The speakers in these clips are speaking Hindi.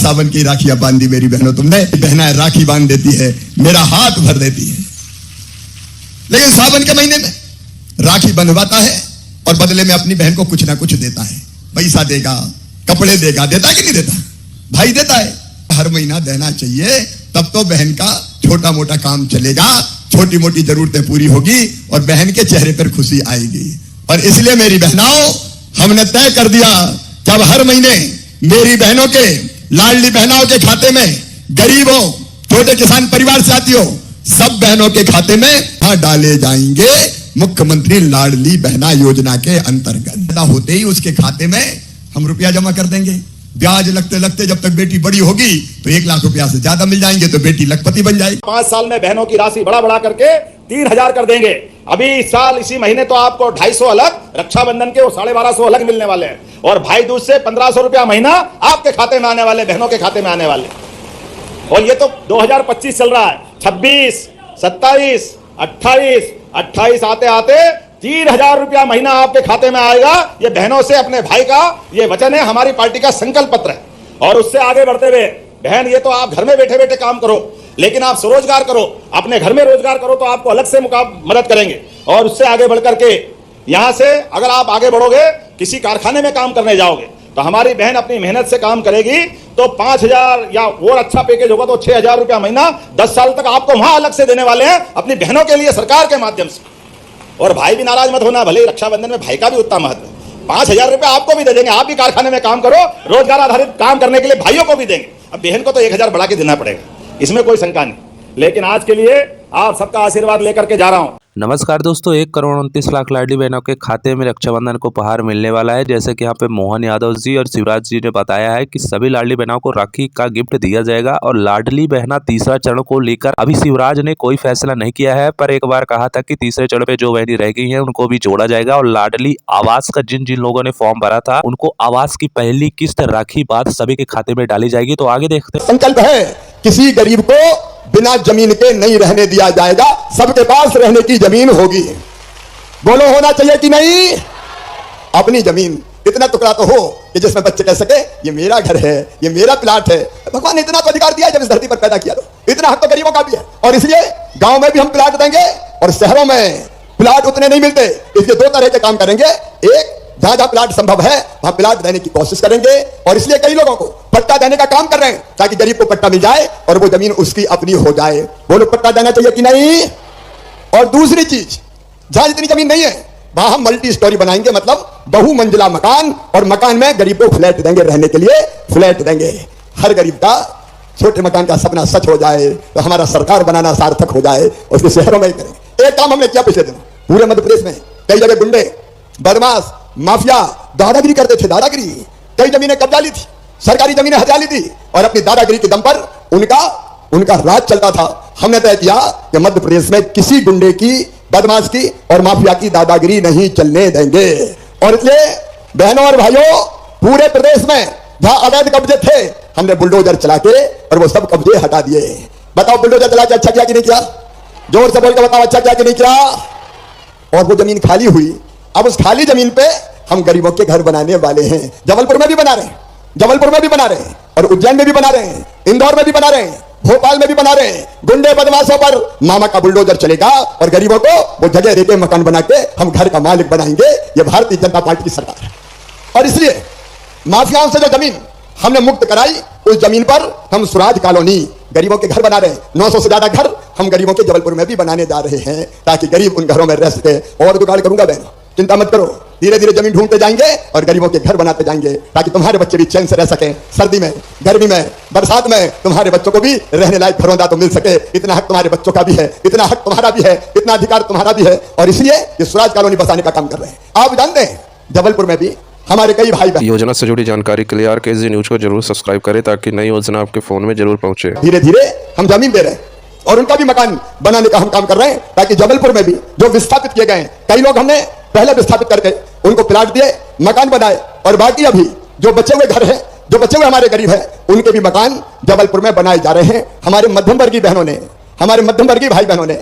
सावन की राखियां बांधी मेरी बहनों तुमने। बहना राखी बांध देती है, मेरा हाथ भर देती है, लेकिन सावन के महीने में राखी बंधवाता है और बदले में अपनी बहन को कुछ ना कुछ देता है। पैसा देगा, कपड़े देगा, देता है कि नहीं देता? भाई देता है। हर महीना देना चाहिए, तब तो बहन का छोटा मोटा काम चलेगा, छोटी मोटी जरूरतें पूरी होगी और बहन के चेहरे पर खुशी आएगी। और इसलिए मेरी बहनाओं, हमने तय कर दिया कि अब हर महीने मेरी बहनों के, लाडली बहनाओं के खाते में, गरीबों, छोटे किसान परिवार से आती हो, सब बहनों के खाते में डाले जाएंगे मुख्यमंत्री लाडली बहना योजना के अंतर्गत। होते ही उसके खाते में हम रुपया जमा कर देंगे। ब्याज लगते लगते जब तक बेटी बड़ी होगी तो 1 लाख रुपया से ज्यादा मिल जाएंगे तो बेटी लखपति बन जाएगी। 5 साल में बहनों की राशि बढ़ा करके 3000 कर देंगे। अभी इस साल इसी महीने तो आपको 250 अलग, रक्षाबंधन के वो 1250 अलग मिलने वाले हैं और भाई दूज से 1500 रुपया महीना आपके खाते में आने वाले, बहनों के खाते में आने वाले। और ये तो 2025 चल रहा है, 26, 27, 28 आते आते 3000 रुपया महीना आपके खाते में आएगा। ये बहनों से अपने भाई का ये वचन है, हमारी पार्टी का संकल्प पत्र है। और उससे आगे बढ़ते हुए बहन, ये तो आप घर में बैठे बैठे काम करो, लेकिन आप स्वरोजगार करो, अपने घर में रोजगार करो तो आपको अलग से मदद करेंगे। और उससे आगे बढ़ करके यहां से अगर आप आगे बढ़ोगे, किसी कारखाने में काम करने जाओगे तो हमारी बहन अपनी मेहनत से काम करेगी तो 5000 या और अच्छा पैकेज होगा तो 6000 रुपया महीना 10 साल तक आपको वहां अलग से देने वाले हैं अपनी बहनों के लिए सरकार के माध्यम से। और भाई भी नाराज मत होना, भले रक्षाबंधन में भाई का भी उतना महत्व है। 5000 रुपया आपको भी दे देंगे, आप भी कारखाने में काम करो, रोजगार आधारित काम करने के लिए भाइयों को भी देंगे। अब बहन को तो 1000 बढ़ा के देना पड़ेगा, इसमें कोई शंका नहीं। लेकिन आज के लिए आप सबका आशीर्वाद लेकर के जा रहा हूं। नमस्कार दोस्तों, 1,29,00,000 लाडली बहनों के खाते में रक्षाबंधन को उपहार मिलने वाला है। जैसे कि यहाँ पे मोहन यादव जी और शिवराज जी ने बताया है कि सभी लाडली बहनों को राखी का गिफ्ट दिया जाएगा। और लाडली बहना तीसरा चरण को लेकर अभी शिवराज ने कोई फैसला नहीं किया है, पर एक बार कहा था कि तीसरे चरण पे जो बहनी रह गई है उनको भी जोड़ा जाएगा। और लाडली आवास का जिन लोगों ने फॉर्म भरा था उनको आवास की पहली किस्त राखी बाद सभी के खाते में डाली जाएगी। तो आगे देखते हैं। संकल्प है, किसी गरीब को बिना जमीन के नहीं रहने दिया जाएगा, सबके पास रहने की जमीन होगी। बोलो होना चाहिए कि नहीं? अपनी जमीन इतना टुकड़ा तो हो कि जिसमें बच्चे कह सके ये मेरा घर है, ये मेरा प्लाट है। भगवान ने इतना तो अधिकार दिया है जब इस धरती पर पैदा किया, तो इतना हक तो गरीबों का भी है। और इसलिए गांव में भी हम प्लाट देंगे और शहरों में प्लाट उतने नहीं मिलते, इसलिए 2 तरह के काम करेंगे। एक, जहां जहां प्लाट संभव है वहां प्लाट देने की कोशिश करेंगे और इसलिए कई लोगों को पट्टा देने का काम कर रहे हैं ताकि गरीब को पट्टा मिल जाए और वो जमीन उसकी अपनी हो जाए। वो लोग पट्टा देना चाहिए कि नहीं? और दूसरी चीज, जहां जितनी जमीन नहीं है वहां हम मल्टी स्टोरी बनाएंगे, मतलब बहुमंजिला मकान, और मकान में गरीब को फ्लैट देंगे, रहने के लिए फ्लैट देंगे। हर गरीब का छोटे मकान का सपना सच हो जाए तो हमारा सरकार बनाना सार्थक हो जाए, उसके शहरों में ही करेंगे। एक काम हमने किया पिछले दिन, पूरे मध्य प्रदेश में कई जगह गुंडे, बदमाश, माफिया दादागिरी करते थे। दादागिरी, कई जमीनें कब्जा ली थी, सरकारी जमीनें हटा ली थी और अपनी दादागिरी के दम पर उनका राज चलता था। हमने तय किया कि मध्य प्रदेश में किसी गुंडे की, बदमाश की और माफिया की दादागिरी नहीं चलने देंगे। और इसलिए बहनों और भाइयों, पूरे प्रदेश में जहां अवैध कब्जे थे हमने बुलडोजर चला के और वो सब कब्जे हटा दिए। बताओ बुलडोजर चला के अच्छा किया कि नहीं किया? जोर से बोल के बताओ, अच्छा किया कि नहीं किया? और वो जमीन खाली हुई, अब उस खाली जमीन पे हम गरीबों के घर बनाने वाले हैं। जबलपुर में भी बना रहे हैं, जबलपुर में भी बना रहे हैं और उज्जैन में भी बना रहे हैं, इंदौर में भी बना रहे हैं, भोपाल में भी बना रहे हैं। गुंडे बदमाशों पर मामा का बुलडोजर चलेगा और गरीबों को वो जगह देके मकान बना के हम घर का मालिक बनाएंगे। ये भारतीय जनता पार्टी की सरकार है। और इसलिए माफियाओं से जो जमीन हमने मुक्त कराई, उस जमीन पर हम स्वराज कॉलोनी गरीबों के घर बना रहे हैं। 900 से ज्यादा घर हम गरीबों के जबलपुर में भी बनाने जा रहे हैं ताकि गरीब उन घरों में रह सके। और जुगाड़ करूंगा बहनों, चिंता मत करो, धीरे धीरे जमीन ढूंढते जाएंगे और गरीबों के घर बनाते जाएंगे ताकि तुम्हारे बच्चे भी चैन से रह सके। सर्दी में, गर्मी में, बरसात में तुम्हारे बच्चों को भी रहने लायक घरौंदा तो मिल सके। इतना हक तुम्हारे बच्चों का भी है, इतना हक तुम्हारा भी है, इतना अधिकार तुम्हारा भी है। और इसलिए ये स्वराज कॉलोनी बसाने का काम कर रहे हैं। आप जानते हैं जबलपुर में भी हमारे कई भाई बहन। योजना से जुड़ी जानकारी के लिए RKG न्यूज को जरूर सब्सक्राइब करें ताकि नई योजना आपके फोन में जरूर पहुंचे। धीरे धीरे हम जमीन दे रहे हैं और उनका भी मकान बनाने का हम काम कर रहे हैं ताकि जबलपुर में भी जो विस्थापित किए गए, कई लोग हमने पहले विस्थापित करके उनको प्लाट दिए, मकान बनाए, और बाकी अभी जो बचे हुए घर हैं, जो बचे हुए हमारे गरीब हैं, उनके भी मकान जबलपुर में बनाए जा रहे हैं। हमारे मध्यम वर्गीय बहनों ने, हमारे मध्यम वर्गीय भाई बहनों ने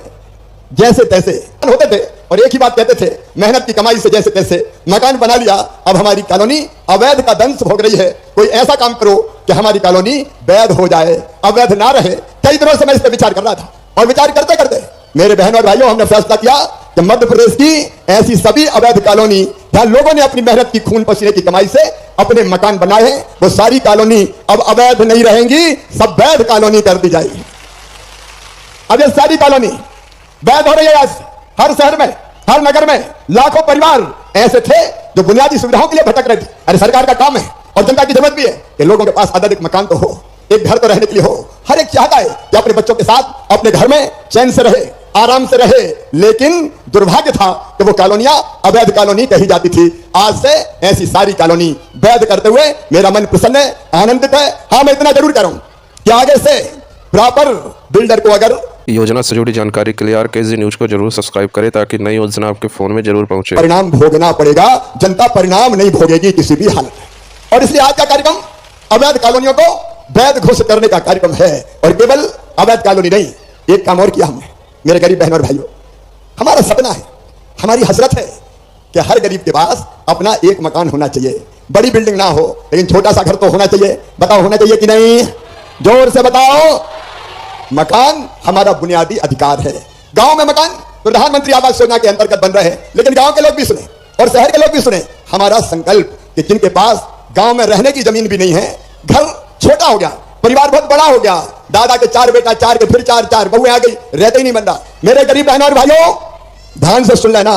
जैसे तैसे होते थे और एक ही बात कहते थे, मेहनत की कमाई से जैसे तैसे मकान बना लिया, अब हमारी कॉलोनी अवैध का दंश भोग रही है, कोई ऐसा काम करो कि हमारी कॉलोनी वैध हो जाए, अवैध ना रहे। कई दिनों से मैं इस पर विचार कर रहा था और विचार करते करते मेरे बहनों और भाइयों हमने फैसला किया कि मध्य प्रदेश की ऐसी सभी अवैध कॉलोनी जहां लोगों ने अपनी मेहनत की खून पसीने की कमाई से अपने मकान बनाए हैं, वो सारी कॉलोनी अब अवैध नहीं रहेंगी, सब वैध कॉलोनी कर दी जाएगी। अब ये सारी कॉलोनी वैध हो रही है। आज हर शहर में, हर नगर में लाखों परिवार ऐसे थे जो बुनियादी सुविधाओं के लिए भटक रहे थे। अरे सरकार का काम है और जनता की जरूरत भी है कि लोगों के पास अधिक मकान तो हो, एक घर तो रहने के लिए हो। हर एक चाहता है कि अपने बच्चों के साथ अपने घर में चैन से रहे, आराम से रहे, लेकिन दुर्भाग्य था कि वो कॉलोनियां अवैध कॉलोनी कही जाती थी। आज से ऐसी सारी कॉलोनी वैध करते हुए मेरा मन प्रसन्न है, आनंदित है। हाँ, मैं इतना जरूर करूं कि आगे से प्रॉपर बिल्डर को अगर योजना से जुड़ी जानकारी के लिए आरकेजी न्यूज को जरूर सब्सक्राइब करें ताकि नई योजना आपके फोन में जरूर पहुंचे। परिणाम भोगना पड़ेगा, जनता परिणाम नहीं भोगेगी किसी भी हालत में। और इसलिए आज का कार्यक्रम अवैध कॉलोनियों को वैध घोषित करने का कार्यक्रम है। और केवल अवैध कॉलोनी नहीं, एक काम और किया हमने मेरे गरीब बहनों और भाइयों। हमारा सपना है, हमारी हसरत है कि हर गरीब के पास अपना एक मकान होना चाहिए। बड़ी बिल्डिंग ना हो, लेकिन छोटा सा घर तो होना चाहिए। बताओ, होना चाहिए कि नहीं? जोर से बताओ। मकान हमारा बुनियादी अधिकार है। गांव में मकान प्रधानमंत्री आवास योजना के अंतर्गत बन रहे हैं, लेकिन गांव के लोग भी सुने और शहर के लोग भी सुने हमारा संकल्प कि जिनके पास गांव में रहने की जमीन भी नहीं है, घर छोटा हो गया, परिवार बहुत बड़ा हो गया, दादा के 4 बेटा, 4 के फिर 4 बहुएं आ गई, रहते ही नहीं बन रहा। मेरे गरीब बहनों और भाइयों, ध्यान से सुन लेना।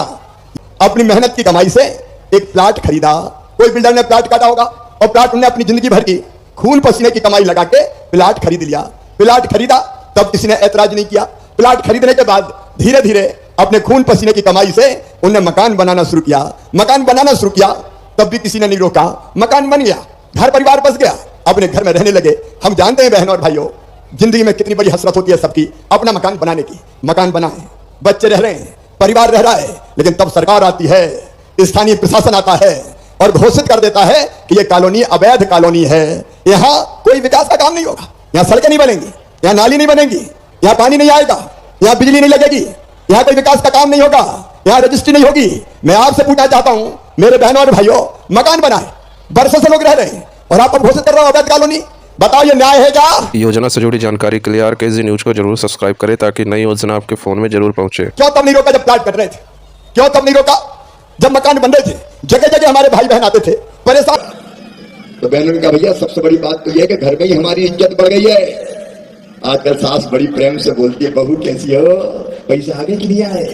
अपनी मेहनत की कमाई से एक प्लाट खरीदा, कोई बिल्डर ने प्लाट काटा होगा और प्लाट उन्होंने अपनी जिंदगी भर की खून पसीने की कमाई लगा के प्लाट खरीद लिया। प्लाट खरीदा तब किसी ने ऐतराज नहीं किया। प्लाट खरीदने के बाद धीरे धीरे अपने खून पसीने की कमाई से उन्होंने मकान बनाना शुरू किया। मकान बनाना शुरू किया तब भी किसी ने नहीं रोका। मकान बन गया, घर परिवार बस गया, अपने घर में रहने लगे। हम जानते हैं बहनों और भाइयों, जिंदगी में कितनी बड़ी हसरत होती है सबकी अपना मकान बनाने की। मकान बना है, बच्चे रह रहे हैं, परिवार रह रहा है, लेकिन तब सरकार आती है, स्थानीय प्रशासन आता है और घोषित कर देता है कि यह कॉलोनी अवैध कॉलोनी है, यहां कोई विकास का काम नहीं होगा, यहां सड़कें नहीं बनेंगी, यहां नाली नहीं बनेगी, यहां पानी नहीं आएगा, यहां बिजली नहीं लगेगी, यहां कोई विकास का काम नहीं होगा, यहां रजिस्ट्री नहीं होगी। मैं आपसे पूछना चाहता हूं मेरे बहनों और भाइयों, मकान बनाए, बरसों से लोग रह रहे हैं और आप अब घोषित कर रहे हो अवैध कॉलोनी। बताओ, ये न्याय है क्या? योजना से जुड़ी जानकारी के लिए आरकेजी न्यूज को जरूर सब्सक्राइब करें ताकि नई योजना आपके फोन में जरूर पहुंचे। क्यों तब नहीं रोका जब प्लाट कट रहे थे? क्यों तब नहीं रोका जब मकान बन रहे थे? जगह जगह हमारे भाई बहन आते थे परेशान। तो बहनों ने कहा, भैया सबसे बड़ी बात तो यह है कि घर में ही हमारी इज्जत बढ़ गई है। आजकल सास बड़ी प्रेम से बोलती है, बहू कैसी हो, पैसा आगे के लिए आए।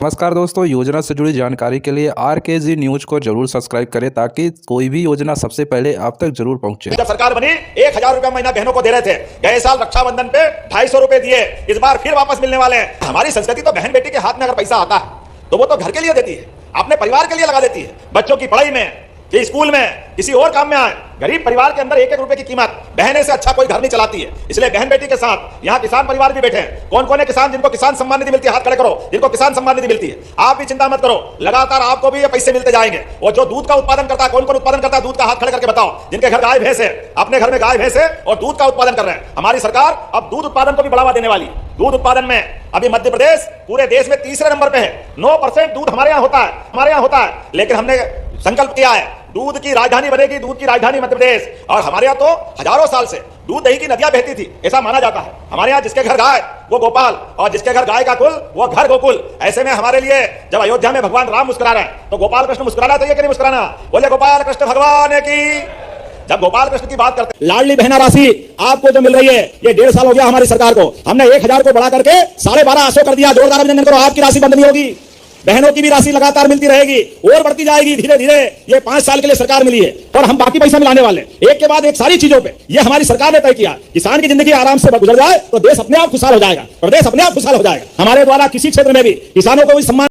नमस्कार दोस्तों, योजना से जुड़ी जानकारी के लिए आरकेजी न्यूज को जरूर सब्सक्राइब करें ताकि कोई भी योजना सबसे पहले आप तक जरूर पहुंचे। जब सरकार बनी 1000 रुपया महीना बहनों को दे रहे थे, गए साल रक्षाबंधन पे 250 रुपए दिए, इस बार फिर वापस मिलने वाले हैं। हमारी संस्कृति तो बहन बेटी के हाथ में अगर पैसा आता है तो वो तो घर के लिए देती है, अपने परिवार के लिए लगा देती है, बच्चों की पढ़ाई में, कि स्कूल में, किसी और काम में आए। गरीब परिवार के अंदर 1-1 रुपए की कीमत बहने से अच्छा कोई घर नहीं चलाती है। इसलिए बहन बेटी के साथ यहाँ किसान परिवार भी बैठे हैं। कौन कौन है किसान जिनको किसान सम्मान निधि मिलती है? हाथ खड़े करो जिनको किसान सम्मान निधि मिलती है। आप भी चिंता मत करो, लगातार आपको भी ये पैसे मिलते जाएंगे। और जो दूध का उत्पादन करता है, कौन कौन उत्पादन करता है दूध का? हाथ खड़े करके बताओ। जिनके घर गाय भैंस है, अपने घर में गाय भैंस है और दूध का उत्पादन कर रहे हैं। हमारी सरकार अब दूध उत्पादन को भी बढ़ावा देने वाली। दूध उत्पादन में अभी मध्य प्रदेश पूरे देश में 3रे नंबर पे है। 9% दूध हमारे यहाँ होता है, लेकिन हमने संकल्प किया है दूध की राजधानी बनेगी, दूध की राजधानी मध्य प्रदेश। और हमारे यहाँ तो हजारों साल से दूध दही की नदियां बहती थी, ऐसा माना जाता है। हमारे यहाँ जिसके घर गाय वो गोपाल, और जिसके घर गाय का कुल वो घर गोकुल। ऐसे में हमारे लिए जब अयोध्या में भगवान राम मुस्कुरा रहे हैं तो गोपाल कृष्ण मुस्कुराना चाहिए कि नहीं मुस्कुराना? बोले गोपाल कृष्ण भगवान की। जब गोपाल कृष्ण की बात करते हैं, लाडली बहना राशि आपको जो मिल रही है, ये 1.5 साल हो गया हमारी सरकार को, हमने 1000 को बढ़ा करके 1250 कर दिया। जोरदार अभिनंदन करो। आपकी राशि बंद नहीं होगी, बहनों की भी राशि लगातार मिलती रहेगी और बढ़ती जाएगी धीरे धीरे। ये 5 साल के लिए सरकार मिली है और हम बाकी पैसा मिलाने वाले, एक के बाद एक सारी चीजों पे। ये हमारी सरकार ने तय किया, किसान की जिंदगी आराम से गुजर जाए तो देश अपने आप खुशहाल हो जाएगा, प्रदेश अपने आप खुशहाल हो जाएगा। हमारे द्वारा किसी क्षेत्र में भी किसानों को भी सम्मान